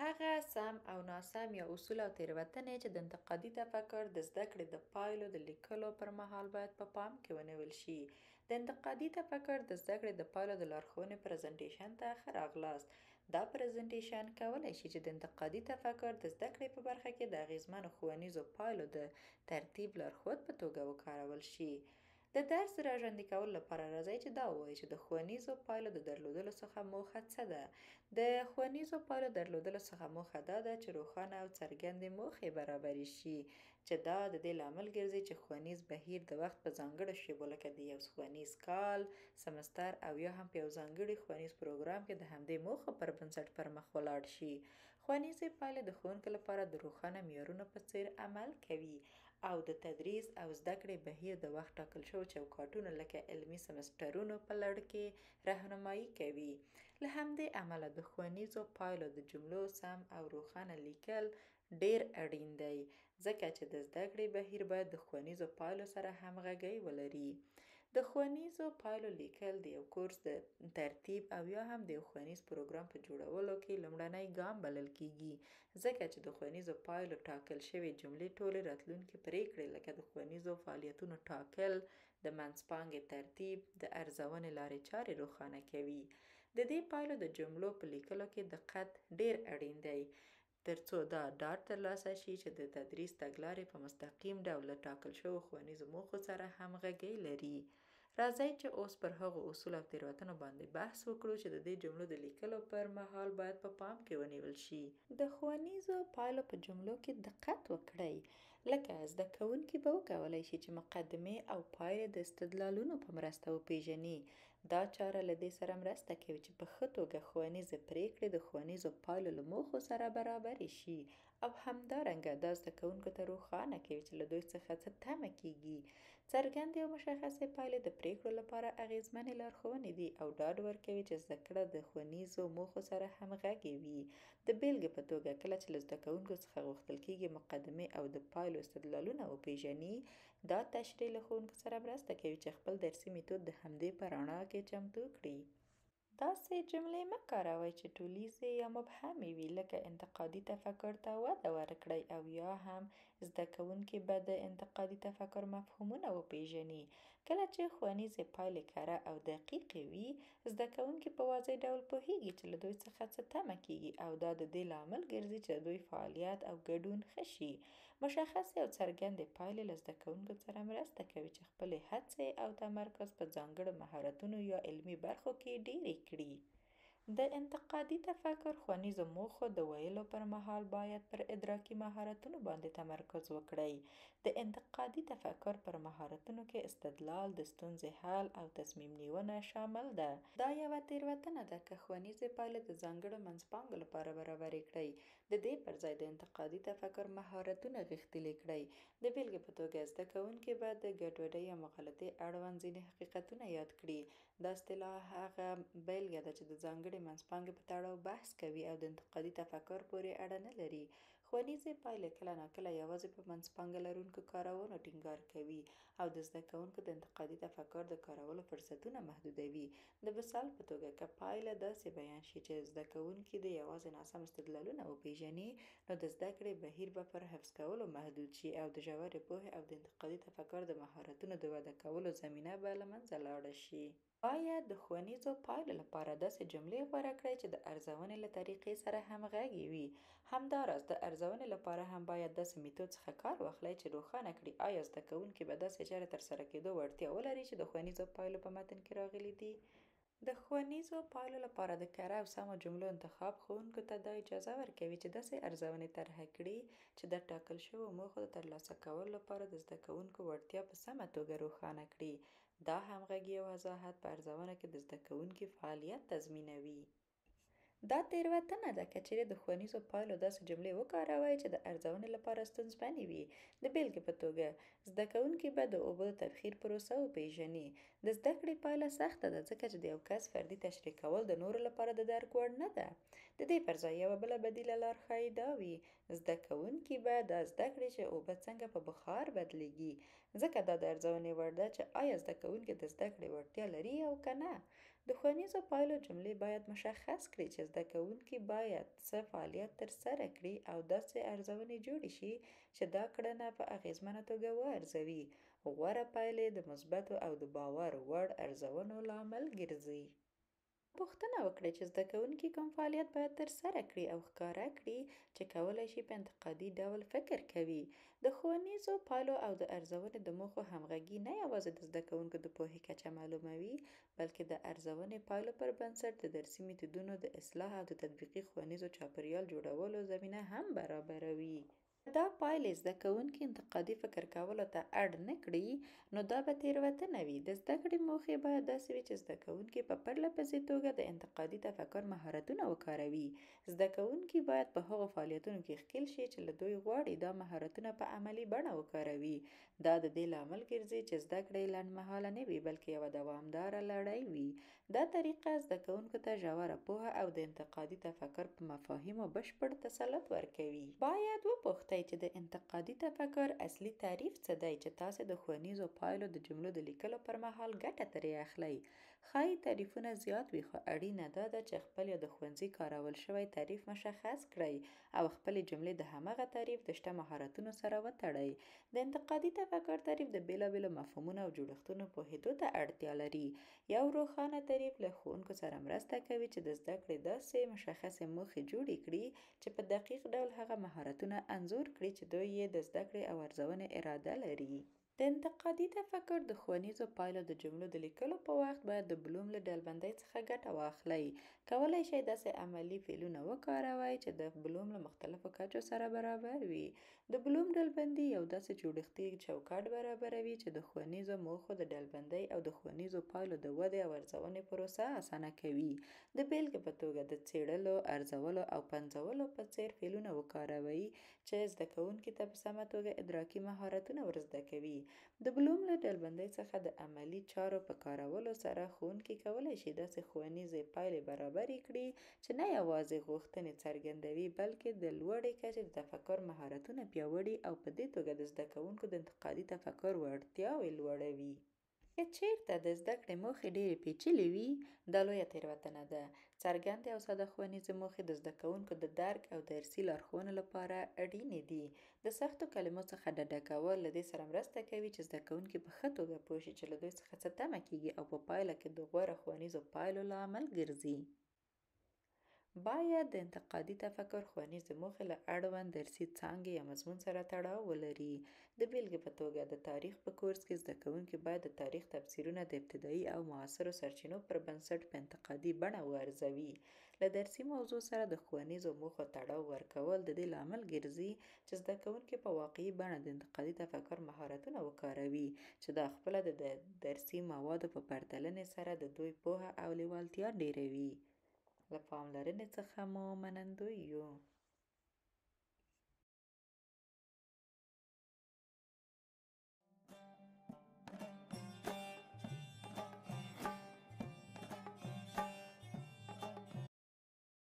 هغه سم او ناسم یا اصول او تېروتنې چې د انتقادي تفکر د زده کړې د پایلو د لیکلو پر مهال باید په پام کې ونیول شي. د انتقادي تفکر د زده کړې د پایلو د لارښوونې پریزنټیشن ته ښه راغلاست. دا پریزنټیشن کولی شي چې د انتقادي تفکر د زده کړې په برخه کې د اغیزمنو ښوونیزو پایلو د ترتیب لارښود په توګه وکارول شي. د درس د راژوندي کولو لپاره راځئ چې دا ووایو چې د ښوونیزو پایلو د درلودلو څخه موخه څه ده. د ښوونیزو پایلو درلودلو څخه موخه دا ده چې روښانه او څرګندې موخې برابرې شي، چې دا د دې لامل ګرځي چې ښوونیز بهیر د وخت په ځانګړو شیبو لکه د یو ښوونیز کال، سمستر او یا هم په یو ځانګړي ښوونیز پروګرام کې د همدې موخو پر بنسټ پر مخ ولاړ شي. ښوونیزې پایلې د ښوونکو لپاره د روښانه معیارونو په څیر عمل کوي او د تدریس او زده کړې بهیر د وخت ټاکل شوو چوکاټونو لکه علمي سمسترونو په لړ کې رهنمایي کوي. له همدې امله د ښوونیزو پایلو د جملو سم او روښانه لیکل ډیر اړین دی، ځکه چې د زده کړې بهیر باید د ښوونیزو پایلو سره همغږي ولري. د ښوونیزو پایلو لیکل د یو کورس د ترتیب او یا هم د یو ښوونیز پروګرام په جوړولو کې لومړنی ګام بلل کیږي، ځکه چې د ښوونیزو پایلو ټاکل شوې جملې ټولې راتلونکې پریکړې لکه د ښوونیزو فعالیتونو ټاکل، د منځپانګې ترتیب، د ارزونې لارې چارې روښانه کوي. د دې پایلو د جملو په لیکلو کې دقت ډیر اړین دی، ترڅو دا ډاډ ترلاسه شي چې د تدریس تګلارې په مستقیم ډول له ټاکل شوو ښوونیزو موخو سره همغږي لري. راځئ چې اوس پر هغو اصولو او تېروتنو باندې بحث وکړو چې د دې جملو د لیکلو پر مهال باید په پام کې ونیول شي. د ښوونیزو پایلو په جملو کې دقت وکړئ، لکه زده کوونکي به وکولای شي چې مقدمې او پایلې د استدلالونو په مرسته وپیژني. دا چاره له دې سره مرسته کوي چې په ښه توګه ښوونیزې پریکړې د ښوونیزو پایلو له موخو سره برابرې شي او همدارنګه دا زده کوونکو ته روښانه کوي چې له دوی څخه څه تمه کیږي. څرګندې او مشخصې پایلې د پریکړو لپاره اغیزمنې لارښوونې دي او ډاډ ورکوي چې زده کړه د ښوونیزو موخو سره همغږې وي. د بیلګې په توګه کله چې له زده کوونکو څخه غوښتل کیږي مقدمې او د پایلو استدلالونه وپیژني، دا تشریح له ښوونکو سره مرسته کوي چې خپل درسي میتود د همدې په رڼا کې چمتو کړي. داسې جملې مه کاروئ چې ټولیزې یا مبهمې وي، لکه انتقادي تفکر ته وده ورکړئ او یا هم زده کوونکي به د انتقادي تفکر مفهومونه وپیژني. کله چې ښوونیزې پایلې کره او دقیقې وي، زده کوونکي په واضح ډول پوهیږي چې له دوی څخه څه تمه کیږي او دا د دې لامل ګرځي چې د دوی فعالیت او ګډون ښه شي. مشخصې او څرګندې پایلې له زده کوونکو سره مرسته کوي چې خپلې هڅې او تمرکز په ځانګړو مهارتونو یا علمي برخو کې ډیرې کړي. د انتقادي تفکر ښوونیزو موخو د ویلو پر مهال باید پر ادراکي مهارتونو باندې تمرکز وکړئ. د انتقادي تفکر پر مهارتونو کې استدلال، د ستونزې حل او تصمیم نیونه شامل ده. دا یوه تېروتنه ده که ښوونیزې پایلې د ځانګړو منځپانګو لپاره برابرې کړئ، د دې پر ځای د انتقادي تفکر مهارتونه غښتلي کړئ. د بیلګې په توګه زده کوونکي به د ګډوډۍ یا مغالطې اړوند ځینې حقیقتونه یاد کړي. دا اصطلاح هغه بیلګه ده چې د ځانګړې منځپانګې په تړاو بحث کوي او د انتقادي تفکر پورې اړه نه لري. ښوونیزې پایلې کله ناکله یوازې په منځپانګه لرونکو کارونو ټینګار کوي او د زده کوونکو د انتقادي تفکر د کارولو فرصتونه محدودوي. د مثال په توګه که پایله داسې بیان شي چې زده کوونکي د یوازې ناسم استدلالونه وپیژني، نو د زده کړې بهیر به پر حفظ کولو محدود شي او د ژورې پوهې او د انتقادي تفکر د مهارتونو د وده کولو زمینه به له منځه لاړه شي. باید د ښوونیزو پایلو لپاره داسې جملې غوره کړئ چې د ارزونې له طریقې سره همغږې وي. همداراز د ارزونې لپاره هم باید داسې میتود څخه کار واخلئ چې روښانه کړي آیا زده کوونکي به داسې چارې ترسره کېدو وړتیا ولري چې د ښوونیزو پایلو په متن کې راغلي دي. د ښوونیزو پایلو لپاره د کره او سمو جملو انتخاب ښوونکو ته دا اجازه ورکوي چې داسې ارزونې طرحه کړي چې د ټاکل شوو موخو د ترلاسه کولو لپاره د زده کوونکو وړتیا په سمه توګه روښانه کړي. دا همغږي او وضاحت په ارزونه کې د زده کوونکي فعالیت تضمینوي. دا تېروتنه ده که چیرې د ښوونیزو پایلو داسې جملې وکاروئ چې د ارزونې لپاره ستونزمنې وي. د بیلګې په توګه زده کوونکي به د اوبو د تبخیر پروسه وپیژني. د زده کړې پایله سخته ده ځکه چې د یو کس فردي تشریح کول د نورو لپاره د درک وړ نه ده. د دې پر ځای یوه بله بدیله لار ښایي دا وي: زده کوونکي به دا زده کړي چې اوبه څنګه په بخار بدلیږي. ځکه دا د ارزونې وړ ده چې آیا زده کوونکي د زده کړې وړتیا لري او که نه. د ښوونیزو پایلو جملې باید مشخص کړي چې زده کوونکي باید څه فعالیت ترسره کړي او داسې ارزونې جوړې شي چې دا کړنه په اغیزمنه توګه وارزوي. غوره پایلې د مثبتو او د باور وړ ارزونو لامل ګرځي. پوښتنه وکړئ چې زده کوونکي کوم فعالیت باید ترسره کړي او ښکاره کړي چې کولی شي په انتقادي ډول فکر کوي. د ښوونیزو پایلو او د ارزونې د موخو همغږي نه یوازې د زده کوونکو د پوهې کچه معلوموي، بلکې د ارزونې پایلو پر بنسټ د درسي میتودونو د اصلاح او د تطبیقي ښوونیزو چاپیریال جوړولو زمینه هم برابروي. دا پایلې زده کوونکي انتقادي فکر کولو ته اړ نه کړي، نو دا به تېروتنه وي. د زده کړې موخې باید داسې وي چې زده کوونکي په پرله پسې توګه د انتقادي تفکر مهارتونه وکاروي. زده کوونکي باید په هغو فعالیتونو کې ښکیل شي چې له دوی غواړي دا مهارتونه په عملي بڼه وکاروي. دا د دې لامل ګرځي چې زده کړې لنډمهاله نه وي، بلکې یوه دوامداره لړۍ وي. دا طریقه زده کوونکو ته ژوره پوهه او د انتقادي تفکر په مفاهیمو بشپړ تسلط ورکوي. باید وپوښتئ چې د انتقادي تفکر اصلي تعریف څه دی چې تاسې د ښوونیزو پایلو د جملو د لیکلو پر مهال ګټه ترې اخلئ. ښایي تعریفونه زیات وي، خو اړینه دا ده چې خپل یا د ښوونځي کارول شوی تعریف مشخص کړئ او خپلې جملې د همغه تعریف د شته مهارتونو سره وتړئ. د انتقادي تفکر تعریف د بېلابېلو مفهومونو او جوړښتونو پوهېدو ته اړتیا لري. یو روښانه تعریف له ښوونکو سره مرسته کوي چې د زده کړې داسې مشخصې موخې جوړې کړي چې په دقیق ډول هغه مهارتونه انځور کړي چې دوی یې د زده کړې او ارزونې اراده لري. د انتقادي تفکر د ښوونیزو پایلو د جملو د لیکلو په وخت باید د بلوم له ډلبندۍ څخه ګټه واخلئ. کولی شئ داسې عملي فعلونه وکاروئ چې د بلوم له مختلفو کچو سره برابر وي. د بلوم ډلبندي یو داسې جوړښتي چوکاټ برابروي چې د ښوونیزو موخو د ډلبندۍ او د ښوونیزو پایلو د ودې او ارزونې پروسه اسانه کوي. د بیلګې په توګه د څیړلو، ارزولو او پنځولو په څیر فعلونه وکاروئ چې زده کوونکي ته په سمه توګه ادراکي مهارتونه ورزده کوي. د بلوم له ډلبندۍ څخه د عملي چارو په کارولو سره ښوونکي کولی شي داسې ښوونیزې پایلې برابرې کړي چې نه یوازې غوښتنې څرګندوي، بلکې د لوړې کچې د تفکر مهارتونه پیاوړي او په دې توګه د زده کوونکو د انتقادي تفکر وړتیاوې لوړوي. که چیرته د زده کړې موخې ډېرې پیچلې وي، دا لویه تېروتنه ده. څرګندې او ساده ښوونیزې موخې د زده کوونکو د درک او درسي لارښوونو لپاره اړینې دي. د سختو کلمو څخه ډډه کول له دې سره مرسته کوي چې زده کوونکي په ښه توګه پوه شي چې له دوی څخه څه تمه کېږي او په پایله کې د غوره ښوونیزو پایلو لامل ګرځي. باید د انتقادي تفکر ښوونیزې موخې له اړوند درسي څانګې یا مضمون سره تړاو ولري. د بیلګې په توګه د تاریخ په کورس کې زده کوونکي باید د تاریخ تفسیرونه د ابتدایي او معاصرو سرچینو پر بنسټ په انتقادي بڼه وارزوي. له درسي موضوع سره د ښوونیزو موخو تړاو ورکول د دې لامل ګرځي چې زده کوونکي په واقعي بڼه د انتقادي تفکر مهارتونه وکاروي، چې دا خپله د درسي موادو په پرتلنې سره د دوی پوهه او لیوالتیا ډیروي. له پاملرنې څخه مو منندوی یو.